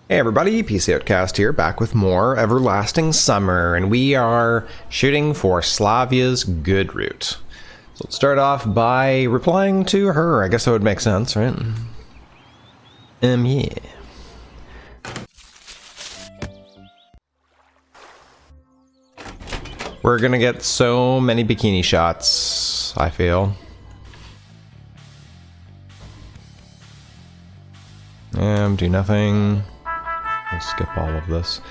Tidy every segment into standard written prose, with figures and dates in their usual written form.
Hey everybody, PC Outcast here, back with more Everlasting Summer, and we are shooting for Slavya's good route. So let's start off by replying to her. I guess that would make sense, right? Yeah. We're gonna get so many bikini shots, I feel. Do nothing. We'll skip all of this.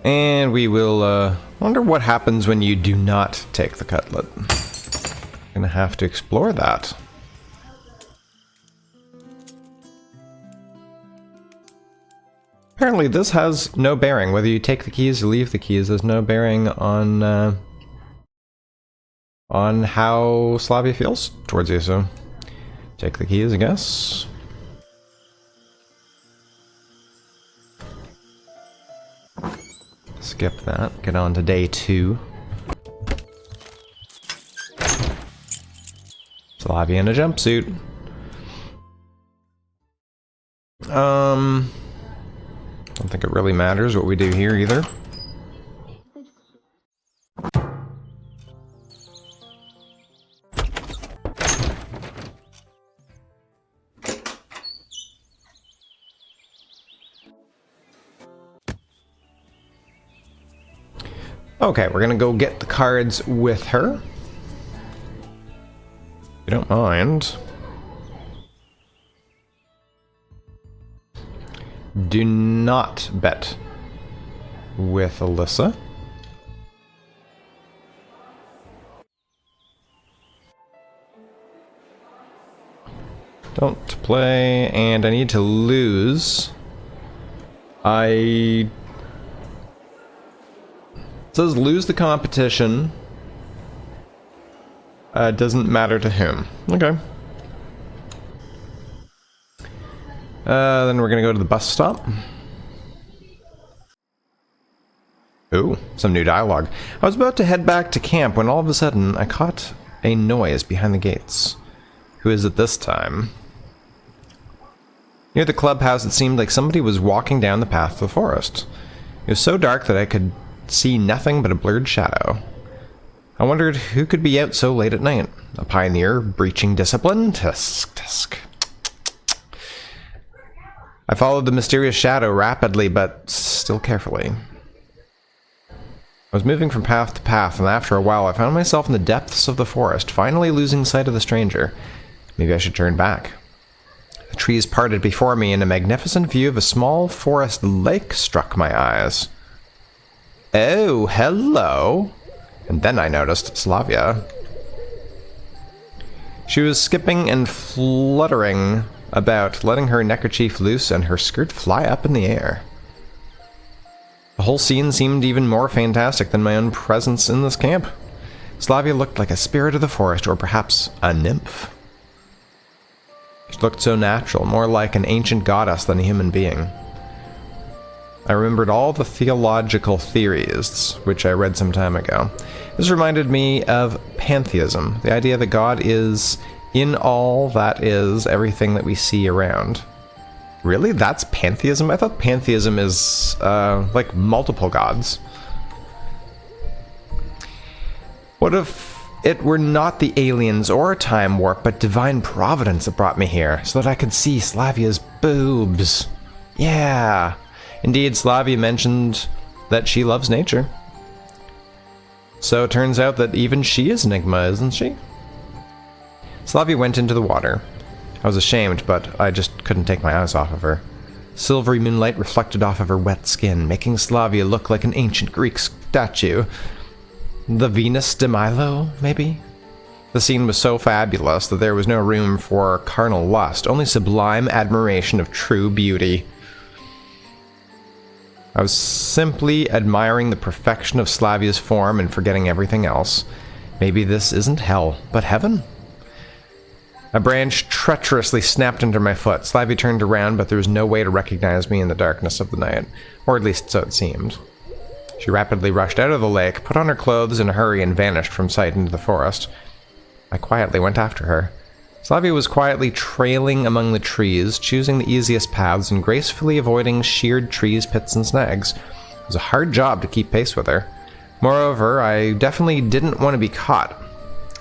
And we will, wonder what happens when you do not take the cutlet. Gonna have to explore that. Apparently this has no bearing. Whether you take the keys or leave the keys, there's no bearing on how Slavya feels towards you, so take the keys, I guess. Skip that. Get on to day 2. Slavya in a jumpsuit. Don't think it really matters what we do here either. Okay, we're gonna go get the cards with her. If you don't mind. Do not bet with Alyssa. Don't play, and I need to lose. It says lose the competition. Doesn't matter to whom. Okay. Then we're gonna go to the bus stop. Ooh, some new dialogue. I was about to head back to camp when all of a sudden I caught a noise behind the gates. Who is it this time? Near the clubhouse, it seemed like somebody was walking down the path to the forest. It was so dark that I could see nothing but a blurred shadow. I wondered who could be out so late at night. A pioneer breaching discipline? Tisk, tisk. I followed the mysterious shadow rapidly, but still carefully. I was moving from path to path, and after a while I found myself in the depths of the forest, finally losing sight of the stranger. Maybe I should turn back. The trees parted before me, and a magnificent view of a small forest lake struck my eyes. Oh, hello! And then I noticed Slavya. She was skipping and fluttering about, letting her neckerchief loose and her skirt fly up in the air. The whole scene seemed even more fantastic than my own presence in this camp. Slavya looked like a spirit of the forest, or perhaps a nymph. She looked so natural, more like an ancient goddess than a human being. I remembered all the theological theories, which I read some time ago. This reminded me of pantheism, the idea that God is in all that is everything that we see around. Really? That's pantheism? I thought pantheism is, like multiple gods. What if it were not the aliens or a time warp, but divine providence that brought me here, so that I could see Slavya's boobs? Yeah. Indeed, Slavya mentioned that she loves nature. So it turns out that even she is an Enigma, isn't she? Slavya went into the water. I was ashamed, but I just couldn't take my eyes off of her. Silvery moonlight reflected off of her wet skin, making Slavya look like an ancient Greek statue. The Venus de Milo, maybe? The scene was so fabulous that there was no room for carnal lust, only sublime admiration of true beauty. I was simply admiring the perfection of Slavya's form and forgetting everything else. Maybe this isn't hell, but heaven? A branch treacherously snapped under my foot. Slavya turned around, but there was no way to recognize me in the darkness of the night, or at least so it seemed. She rapidly rushed out of the lake, put on her clothes in a hurry, and vanished from sight into the forest. I quietly went after her. Slavya was quietly trailing among the trees, choosing the easiest paths and gracefully avoiding sheared trees, pits, and snags. It was a hard job to keep pace with her. Moreover, I definitely didn't want to be caught.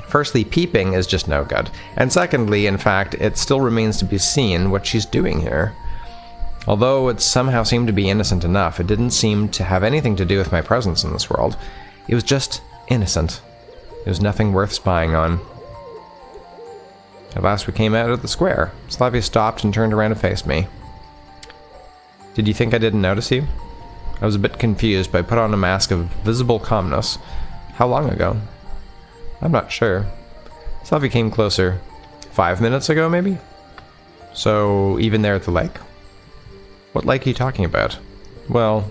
Firstly, peeping is just no good, and secondly, in fact, it still remains to be seen what she's doing here. Although it somehow seemed to be innocent enough, it didn't seem to have anything to do with my presence in this world. It was just innocent. It was nothing worth spying on. At last we came out of the square. Slavya stopped and turned around to face me. Did you think I didn't notice you? I was a bit confused, but I put on a mask of visible calmness. How long ago? I'm not sure. Slavya came closer. 5 minutes ago, maybe? So, even there at the lake? What lake are you talking about? Well,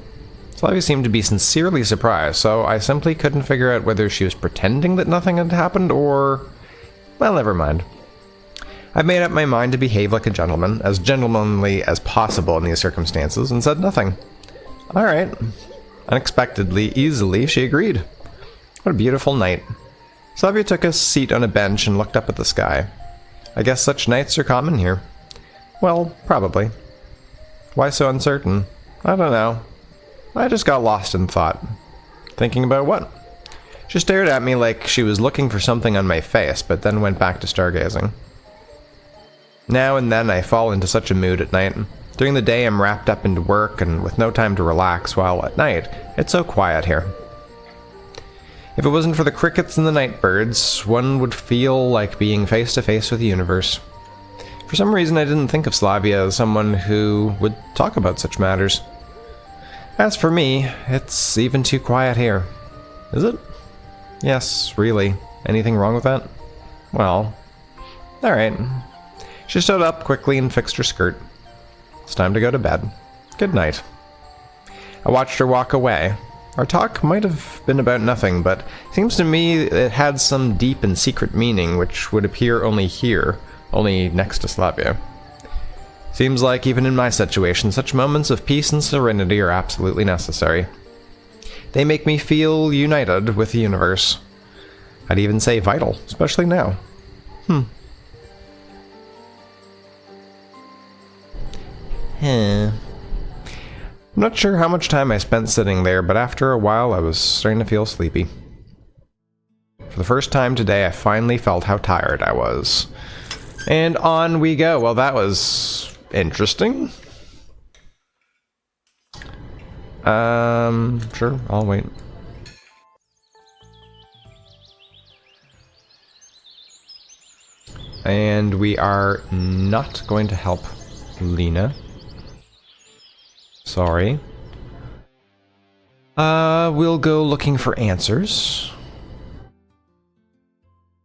Slavya seemed to be sincerely surprised, so I simply couldn't figure out whether she was pretending that nothing had happened, or... well, never mind. I made up my mind to behave like a gentleman, as gentlemanly as possible in these circumstances, and said nothing. Alright. Unexpectedly, easily, she agreed. What a beautiful night. Slavya took a seat on a bench and looked up at the sky. I guess such nights are common here. Well, probably. Why so uncertain? I don't know. I just got lost in thought. Thinking about what? She stared at me like she was looking for something on my face, but then went back to stargazing. Now and then I fall into such a mood at night. During the day I'm wrapped up into work and with no time to relax, while at night it's so quiet here. If it wasn't for the crickets and the night birds, one would feel like being face to face with the universe. For some reason I didn't think of Slavya as someone who would talk about such matters. As for me, it's even too quiet here. Is it? Yes, really. Anything wrong with that? Well, alright. She stood up quickly and fixed her skirt. It's time to go to bed. Good night. I watched her walk away. Our talk might have been about nothing, but it seems to me it had some deep and secret meaning which would appear only here, only next to Slavya. Seems like even in my situation, such moments of peace and serenity are absolutely necessary. They make me feel united with the universe. I'd even say vital, especially now. I'm not sure how much time I spent sitting there, but after a while I was starting to feel sleepy. For the first time today, I finally felt how tired I was. And on we go. Well, that was interesting. Sure, I'll wait. And we are not going to help Lena. Sorry. We'll go looking for answers.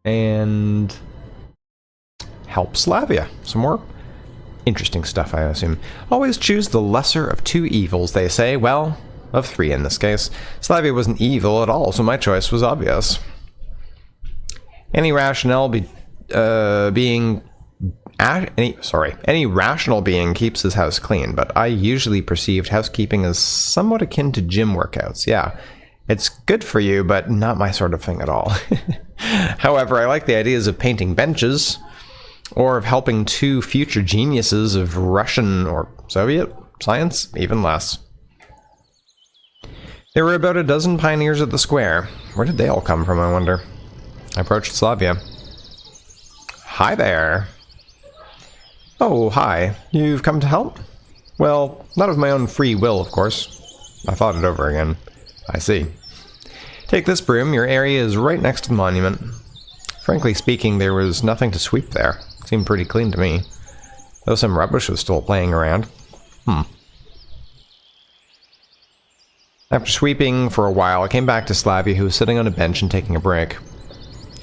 And help Slavya. Some more interesting stuff, I assume. Always choose the lesser of two evils, they say. Well, of three in this case. Slavya wasn't evil at all, so my choice was obvious. Any rational any rational being keeps his house clean, but I usually perceived housekeeping as somewhat akin to gym workouts. Yeah, it's good for you, but not my sort of thing at all. However, I like the ideas of painting benches, or of helping two future geniuses of Russian or Soviet science, even less. There were about a dozen pioneers at the square. Where did they all come from, I wonder? I approached Slavya. Hi there. Oh, hi. You've come to help? Well, not of my own free will, of course. I thought it over again. I see. Take this broom. Your area is right next to the monument. Frankly speaking, there was nothing to sweep there. It seemed pretty clean to me. Though some rubbish was still playing around. After sweeping for a while, I came back to Slavya, who was sitting on a bench and taking a break.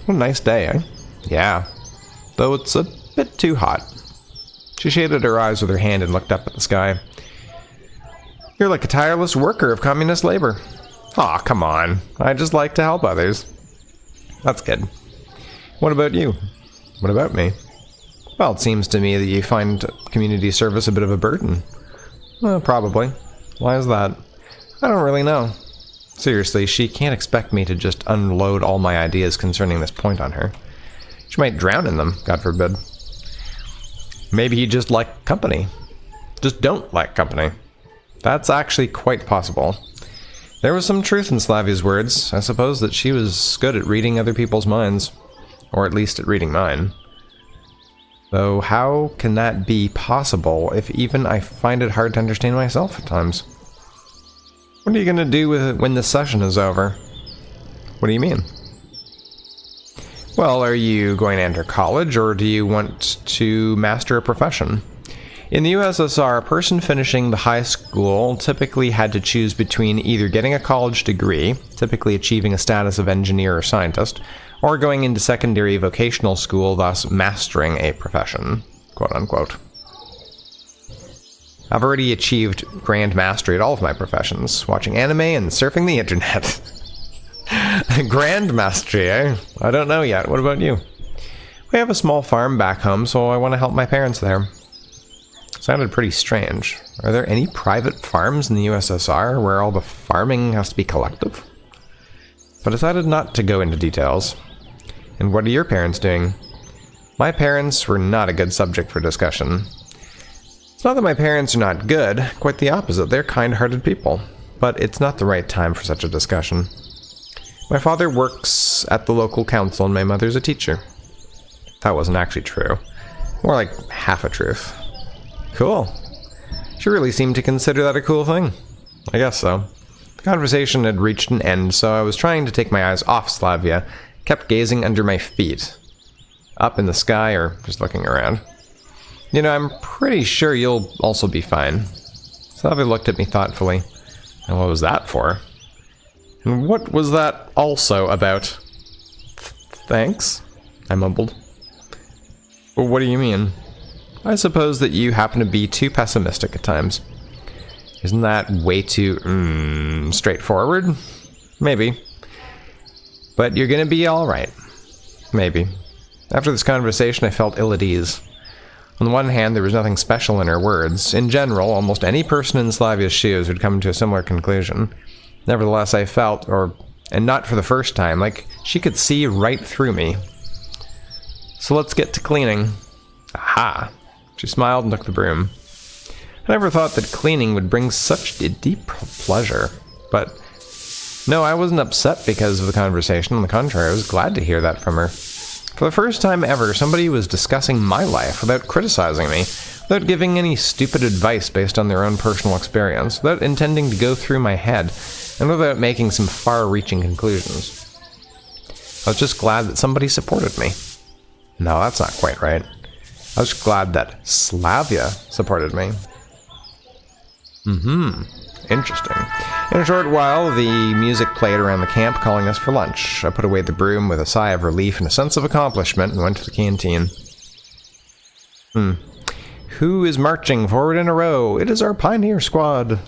What a nice day, eh? Yeah. Though it's a bit too hot. She shaded her eyes with her hand and looked up at the sky. You're like a tireless worker of communist labor. Aw, come on. I just like to help others. That's good. What about you? What about me? Well, it seems to me that you find community service a bit of a burden. Well, probably. Why is that? I don't really know. Seriously, she can't expect me to just unload all my ideas concerning this point on her. She might drown in them, God forbid. Maybe you just like company. Just don't like company. That's actually quite possible. There was some truth in Slavya's words. I suppose that she was good at reading other people's minds. Or at least at reading mine. Though how can that be possible if even I find it hard to understand myself at times? What are you going to do with it when the session is over? What do you mean? Well, are you going to enter college, or do you want to master a profession? In the USSR, a person finishing the high school typically had to choose between either getting a college degree, typically achieving a status of engineer or scientist, or going into secondary vocational school, thus mastering a profession, quote unquote. I've already achieved grand mastery at all of my professions, watching anime and surfing the internet. Grand mastery, eh? I don't know yet. What about you? We have a small farm back home, so I want to help my parents there. Sounded pretty strange. Are there any private farms in the USSR where all the farming has to be collective? But I decided not to go into details. And what are your parents doing? My parents were not a good subject for discussion. It's not that my parents are not good, quite the opposite. They're kind-hearted people. But it's not the right time for such a discussion. My father works at the local council and my mother's a teacher. That wasn't actually true. More like half a truth. Cool. She really seemed to consider that a cool thing. I guess so. The conversation had reached an end, so I was trying to take my eyes off Slavya, kept gazing under my feet. Up in the sky or just looking around. You know, I'm pretty sure you'll also be fine. Slavya looked at me thoughtfully. And what was that for? And what was that also about? Thanks, I mumbled. Well, what do you mean? I suppose that you happen to be too pessimistic at times. Isn't that way too, straightforward? Maybe. But you're gonna be alright. Maybe. After this conversation, I felt ill at ease. On the one hand, there was nothing special in her words. In general, almost any person in Slavya's shoes would come to a similar conclusion. Nevertheless, I felt, and not for the first time, like she could see right through me. So let's get to cleaning. Aha! She smiled and took the broom. I never thought that cleaning would bring such a deep pleasure. But no, I wasn't upset because of the conversation. On the contrary, I was glad to hear that from her. For the first time ever, somebody was discussing my life without criticizing me, without giving any stupid advice based on their own personal experience, without intending to go through my head, and without making some far-reaching conclusions. I was just glad that somebody supported me. No, that's not quite right. I was glad that Slavya supported me. Interesting. In a short while, the music played around the camp, calling us for lunch. I put away the broom with a sigh of relief and a sense of accomplishment and went to the canteen. Who is marching forward in a row? It is our pioneer squad.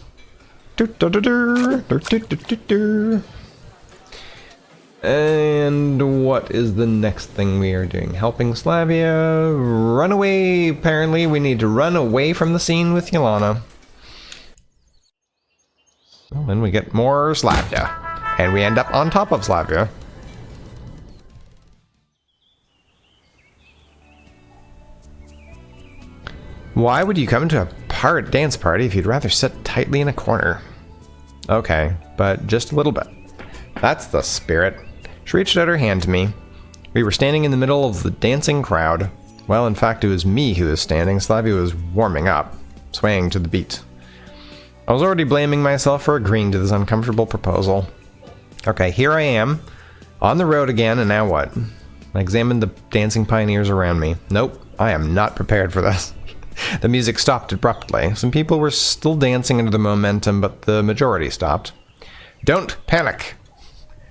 And what is the next thing we are doing? Helping Slavya run away. Apparently, we need to run away from the scene with Yelena. So then we get more Slavya. And we end up on top of Slavya. Why would you come to a dance party if you'd rather sit tightly in a corner? Okay, but just a little bit. That's the spirit. She reached out her hand to me. We were standing in the middle of the dancing crowd. Well, in fact, it was me who was standing. Slavya was warming up, swaying to the beat. I was already blaming myself for agreeing to this uncomfortable proposal. Okay, here I am, on the road again, and now what? I examined the dancing pioneers around me. Nope, I am not prepared for this. The music stopped abruptly. Some people were still dancing under the momentum, but the majority stopped. Don't panic!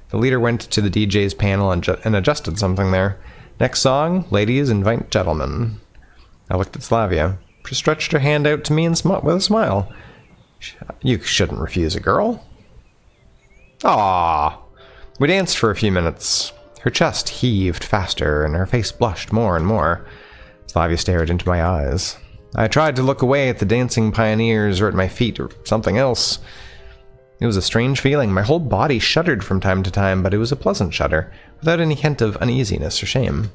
The leader went to the DJ's panel and adjusted something there. Next song, ladies invite gentlemen. I looked at Slavya. She stretched her hand out to me and with a smile. You shouldn't refuse a girl. Ah! We danced for a few minutes. Her chest heaved faster, and her face blushed more and more. Slavya stared into my eyes. I tried to look away at the dancing pioneers or at my feet or something else. It was a strange feeling. My whole body shuddered from time to time, but it was a pleasant shudder, without any hint of uneasiness or shame.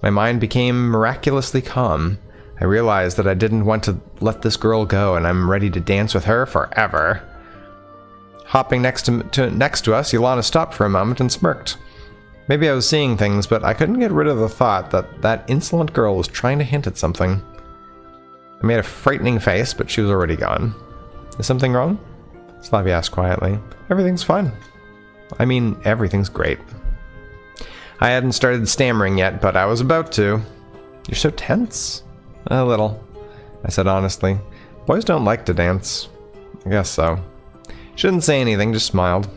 My mind became miraculously calm. I realized that I didn't want to let this girl go, and I'm ready to dance with her forever. Hopping next to us, Yolana stopped for a moment and smirked. Maybe I was seeing things, but I couldn't get rid of the thought that that insolent girl was trying to hint at something. I made a frightening face, but she was already gone. Is something wrong? Slavya asked quietly. Everything's fine. I mean, everything's great. I hadn't started stammering yet, but I was about to. You're so tense. A little, I said honestly. Boys don't like to dance. I guess so. She didn't say anything, just smiled.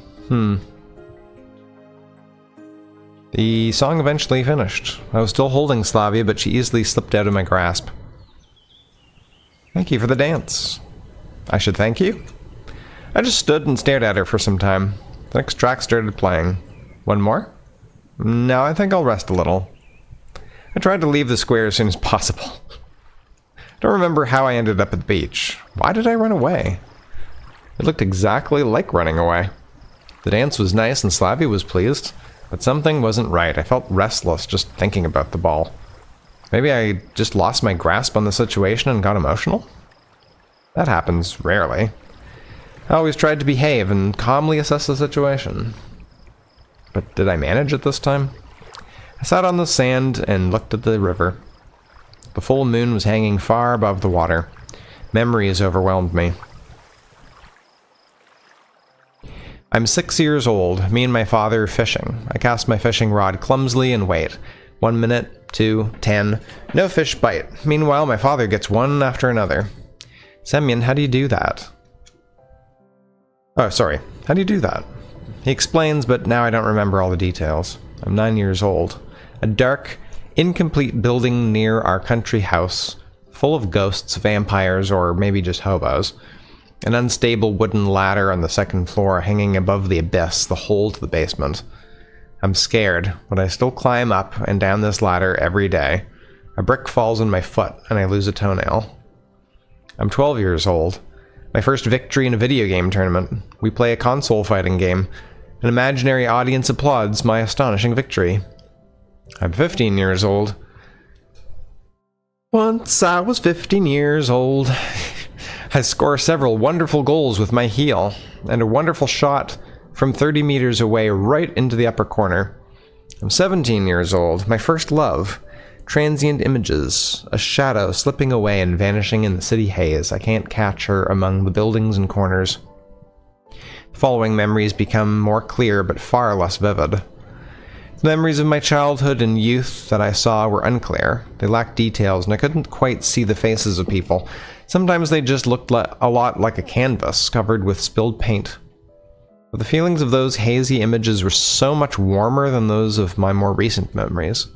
The song eventually finished. I was still holding Slavya, but she easily slipped out of my grasp. Thank you for the dance. I should thank you? I just stood and stared at her for some time. The next track started playing. One more? No, I think I'll rest a little. I tried to leave the square as soon as possible. Don't remember how I ended up at the beach. Why did I run away? It looked exactly like running away. The dance was nice and Slavya was pleased, but something wasn't right. I felt restless just thinking about the ball. Maybe I just lost my grasp on the situation and got emotional? That happens rarely. I always tried to behave and calmly assess the situation. But did I manage it this time? I sat on the sand and looked at the river. The full moon was hanging far above the water. Memories overwhelmed me. I'm 6 years old, me and my father fishing. I cast my fishing rod clumsily and wait. 1 minute, 2, 10. No fish bite. Meanwhile, my father gets one after another. Semyon, how do you do that? Oh, sorry. How do you do that? He explains, but now I don't remember all the details. I'm 9 years old. A dark, incomplete building near our country house, full of ghosts, vampires, or maybe just hobos. An unstable wooden ladder on the second floor hanging above the abyss, the hole to the basement. I'm scared, but I still climb up and down this ladder every day. A brick falls on my foot, and I lose a toenail. I'm 12 years old. My first victory in a video game tournament. We play a console fighting game. An imaginary audience applauds my astonishing victory. I'm 15 years old. Once I was 15 years old. I score several wonderful goals with my heel, and a wonderful shot from 30 meters away right into the upper corner. I'm 17 years old, my first love. Transient images, a shadow slipping away and vanishing in the city haze. I can't catch her among the buildings and corners. The following memories become more clear but far less vivid. The memories of my childhood and youth that I saw were unclear. They lacked details, and I couldn't quite see the faces of people. Sometimes they just looked a lot like a canvas covered with spilled paint. But the feelings of those hazy images were so much warmer than those of my more recent memories.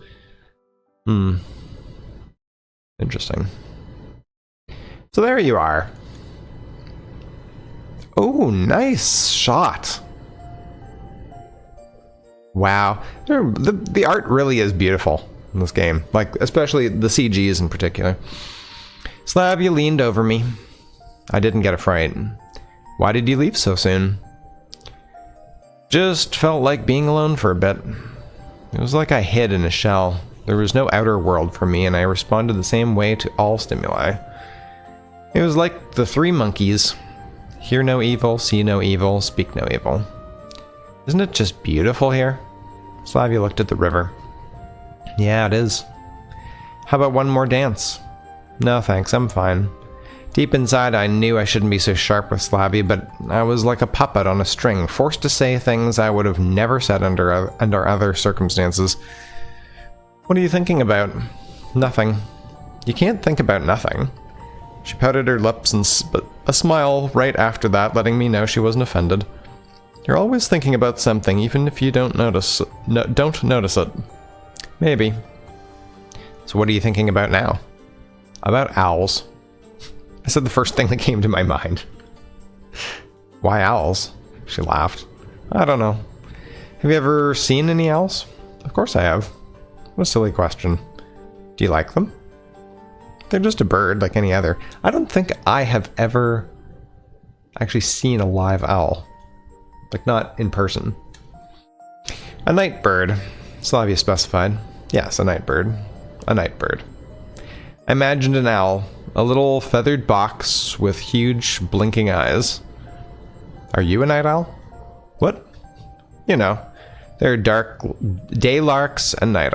Interesting. So there you are. Oh, nice shot. Wow. The art really is beautiful in this game. Like, especially the CGs in particular. Slavya leaned over me. I didn't get a fright. Why did you leave so soon? Just felt like being alone for a bit. It was like I hid in a shell. There was no outer world for me, and I responded the same way to all stimuli. It was like the three monkeys. Hear no evil, see no evil, speak no evil. Isn't it just beautiful here? Slavya looked at the river. Yeah, it is. How about one more dance? No thanks, I'm fine. Deep inside I knew I shouldn't be so sharp with Slavya, but I was like a puppet on a string, forced to say things I would have never said under other circumstances. What are you thinking about? Nothing. You can't think about nothing. She pouted her lips and a smile right after that, letting me know she wasn't offended. You're always thinking about something, even if you don't notice it. Maybe. So what are you thinking about now? About owls. I said the first thing that came to my mind. Why owls? She laughed. I don't know. Have you ever seen any owls? Of course I have. What a silly question. Do you like them? They're just a bird like any other. I don't think I have ever actually seen a live owl. Like, not in person. A night bird, Slavya specified. Yes, a night bird. A night bird. I imagined an owl, a little feathered box with huge blinking eyes. Are you a night owl? What? You know, there are dark day larks and night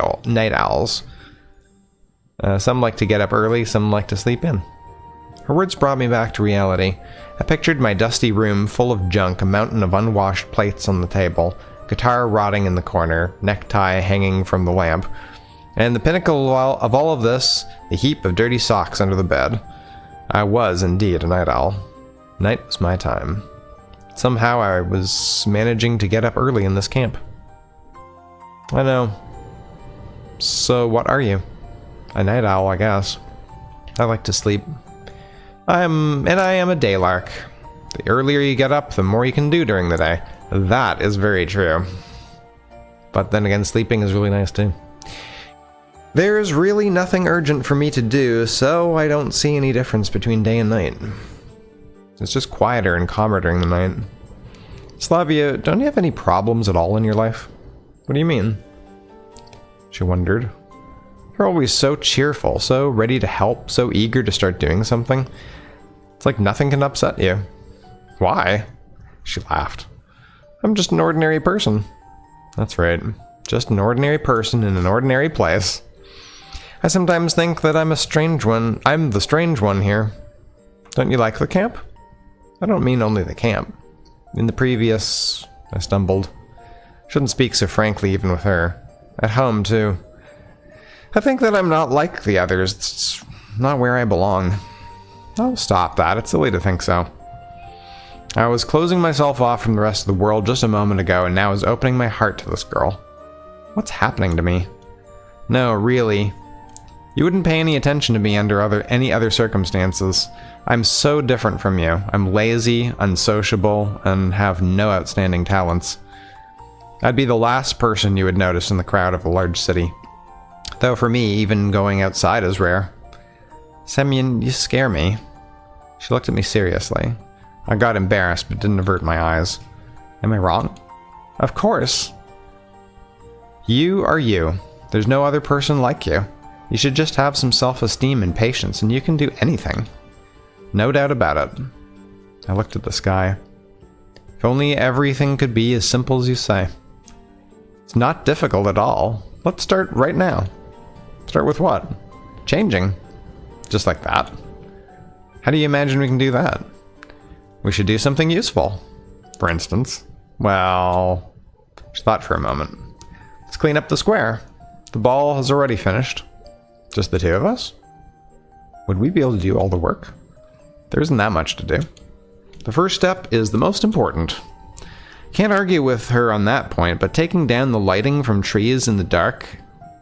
owls. Some like to get up early, some like to sleep in. Her words brought me back to reality. I pictured my dusty room full of junk, a mountain of unwashed plates on the table, guitar rotting in the corner, necktie hanging from the lamp, and the pinnacle of all of this, a heap of dirty socks under the bed. I was indeed a night owl. Night was my time. Somehow I was managing to get up early in this camp. I know. So what are you? A night owl, I guess. I like to sleep. I am a daylark. The earlier you get up, the more you can do during the day. That is very true. But then again, sleeping is really nice too. There is really nothing urgent for me to do, so I don't see any difference between day and night. It's just quieter and calmer during the night. Slavya, don't you have any problems at all in your life? What do you mean? She wondered. You're always so cheerful, so ready to help, so eager to start doing something. It's like nothing can upset you. Why? She laughed. I'm just an ordinary person. That's right. Just an ordinary person in an ordinary place. I sometimes think that I'm a strange one. I'm the strange one here. Don't you like the camp? I don't mean only the camp. In the previous... I stumbled. Shouldn't speak so frankly even with her. At home, too. I think that I'm not like the others. It's not where I belong. Oh, stop that. It's silly to think so. I was closing myself off from the rest of the world just a moment ago, and now I was opening my heart to this girl. What's happening to me? No, really. You wouldn't pay any attention to me under any other circumstances. I'm so different from you. I'm lazy, unsociable, and have no outstanding talents. I'd be the last person you would notice in the crowd of a large city. Though for me, even going outside is rare. Semyon, you scare me. She looked at me seriously. I got embarrassed, but didn't avert my eyes. Am I wrong? Of course. You are you. There's no other person like you. You should just have some self-esteem and patience, and you can do anything. No doubt about it. I looked at the sky. If only everything could be as simple as you say. It's not difficult at all. Let's start right now. Start with what? Changing. Just like that. How do you imagine we can do that? We should do something useful. For instance. Well... She thought for a moment. Let's clean up the square. The ball has already finished. Just the two of us? Would we be able to do all the work? There isn't that much to do. The first step is the most important. Can't argue with her on that point, but taking down the lighting from trees in the dark,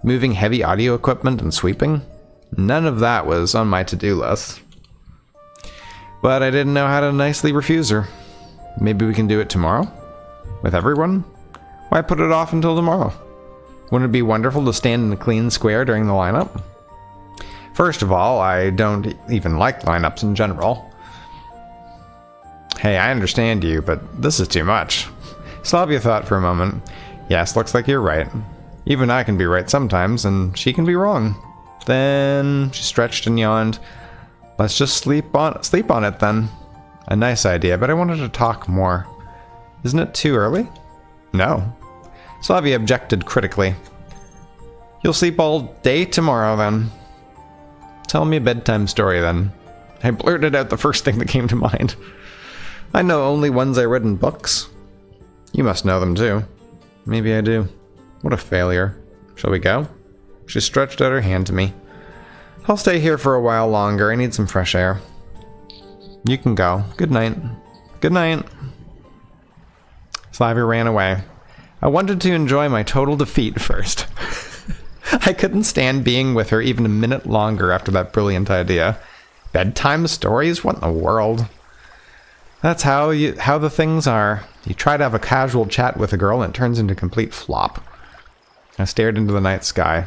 moving heavy audio equipment and sweeping, none of that was on my to-do list. But I didn't know how to nicely refuse her. Maybe we can do it tomorrow? With everyone? Why put it off until tomorrow? Wouldn't it be wonderful to stand in a clean square during the lineup? First of all, I don't even like lineups in general. Hey, I understand you, but this is too much. Slavya thought for a moment. Yes, looks like you're right. Even I can be right sometimes, and she can be wrong. Then she stretched and yawned. Let's just sleep on it then. A nice idea, but I wanted to talk more. Isn't it too early? No. Slavya objected critically. You'll sleep all day tomorrow then. Tell me a bedtime story then. I blurted out the first thing that came to mind. I know only ones I read in books. You must know them too. Maybe I do. What a failure. Shall we go? She stretched out her hand to me. I'll stay here for a while longer. I need some fresh air. You can go. Good night. Good night. Slavya ran away. I wanted to enjoy my total defeat first. I couldn't stand being with her even a minute longer after that brilliant idea. Bedtime stories? What in the world? That's how the things are. You try to have a casual chat with a girl and it turns into a complete flop. I stared into the night sky.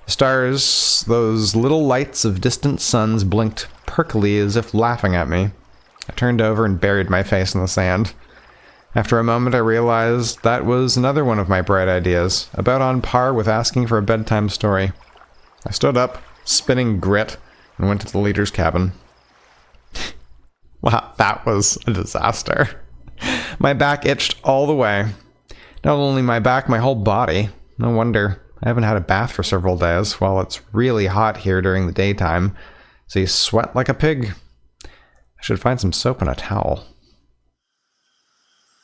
The stars, those little lights of distant suns, blinked perkily as if laughing at me. I turned over and buried my face in the sand. After a moment, I realized that was another one of my bright ideas, about on par with asking for a bedtime story. I stood up, spinning grit and went to the leader's cabin. Wow, that was a disaster. My back itched all the way. Not only my back, my whole body. No wonder. I haven't had a bath for several days, while it's really hot here during the daytime, so you sweat like a pig. I should find some soap and a towel.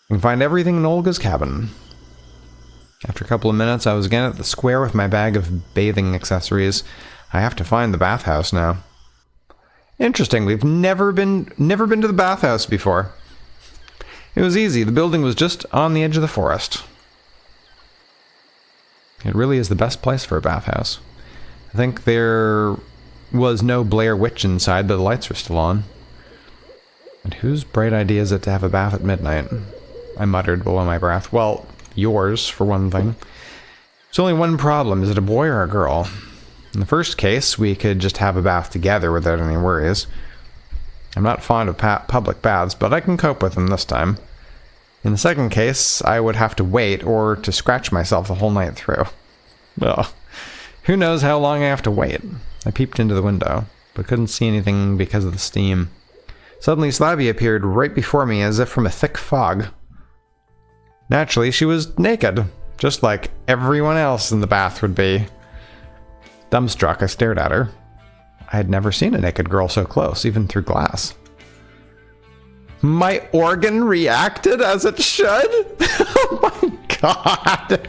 I can find everything in Olga's cabin. After a couple of minutes, I was again at the square with my bag of bathing accessories. I have to find the bathhouse now. Interesting, we've never been to the bathhouse before. It was easy. The building was just on the edge of the forest. It really is the best place for a bathhouse. I think there was no Blair Witch inside, but the lights were still on. And whose bright idea is it to have a bath at midnight? I muttered below my breath. Well, yours, for one thing. There's only one problem. Is it a boy or a girl? In the first case, we could just have a bath together without any worries. I'm not fond of public baths, but I can cope with them this time. In the second case, I would have to wait or to scratch myself the whole night through. Ugh. Who knows how long I have to wait? I peeped into the window, but couldn't see anything because of the steam. Suddenly, Slavya appeared right before me as if from a thick fog. Naturally, she was naked, just like everyone else in the bath would be. Dumbstruck, I stared at her. I had never seen a naked girl so close, even through glass. My organ reacted as it should? Oh my god!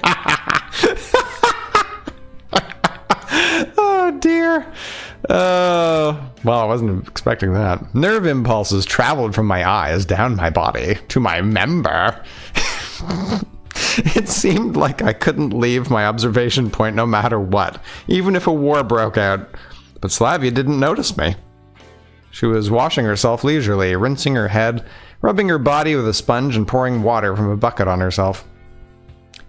Oh dear. Well, I wasn't expecting that. Nerve impulses traveled from my eyes down my body to my member. It seemed like I couldn't leave my observation point no matter what, even if a war broke out. But Slavya didn't notice me. She was washing herself leisurely, rinsing her head, rubbing her body with a sponge and pouring water from a bucket on herself.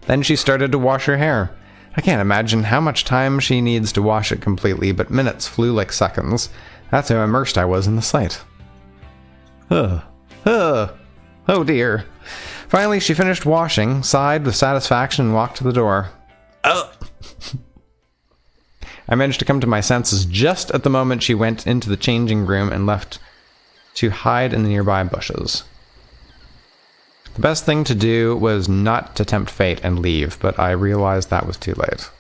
Then she started to wash her hair. I can't imagine how much time she needs to wash it completely, but minutes flew like seconds. That's how immersed I was in the sight. Oh dear. Finally, she finished washing, sighed with satisfaction, and walked to the door. Oh! I managed to come to my senses just at the moment she went into the changing room and left to hide in the nearby bushes. The best thing to do was not to tempt fate and leave, but I realized that was too late.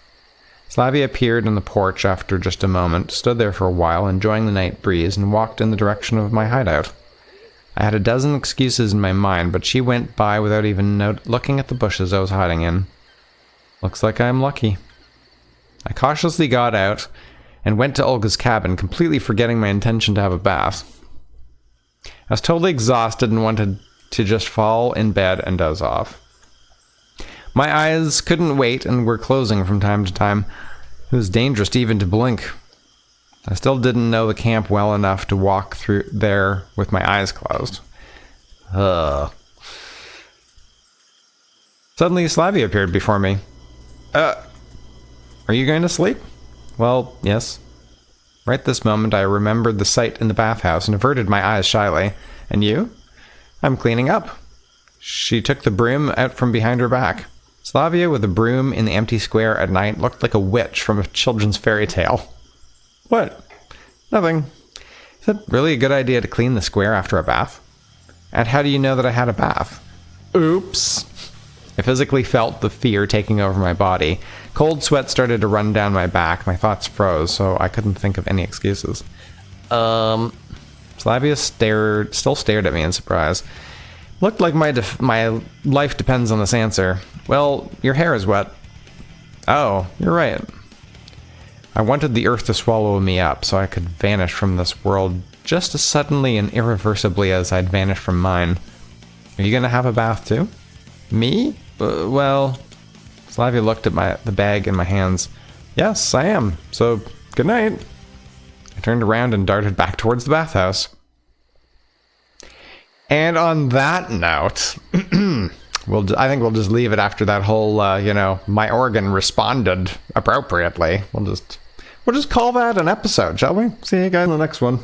Slavya appeared on the porch after just a moment, stood there for a while, enjoying the night breeze, and walked in the direction of my hideout. I had a dozen excuses in my mind, but she went by without even looking at the bushes I was hiding in. Looks like I'm lucky. I cautiously got out and went to Olga's cabin, completely forgetting my intention to have a bath. I was totally exhausted and wanted to just fall in bed and doze off. My eyes couldn't wait and were closing from time to time. It was dangerous even to blink. I still didn't know the camp well enough to walk through there with my eyes closed. Suddenly, Slavya appeared before me. Are you going to sleep? Well, yes. Right this moment, I remembered the sight in the bathhouse and averted my eyes shyly. And you? I'm cleaning up. She took the broom out from behind her back. Slavya with a broom in the empty square at night looked like a witch from a children's fairy tale. What? Nothing. Is it really a good idea to clean the square after a bath? And how do you know that I had a bath? Oops. I physically felt the fear taking over my body. Cold sweat started to run down my back. My thoughts froze, so I couldn't think of any excuses. Slavya still stared at me in surprise. Looked like my life depends on this answer. Well, your hair is wet. Oh, you're right. I wanted the earth to swallow me up so I could vanish from this world just as suddenly and irreversibly as I'd vanished from mine. Are you gonna have a bath too? Me? Well... Slavya looked at the bag in my hands. Yes, I am. So, good night. I turned around and darted back towards the bathhouse. And on that note, I think we'll just leave it after that whole, my organ responded appropriately. We'll just call that an episode, shall we? See you guys in the next one.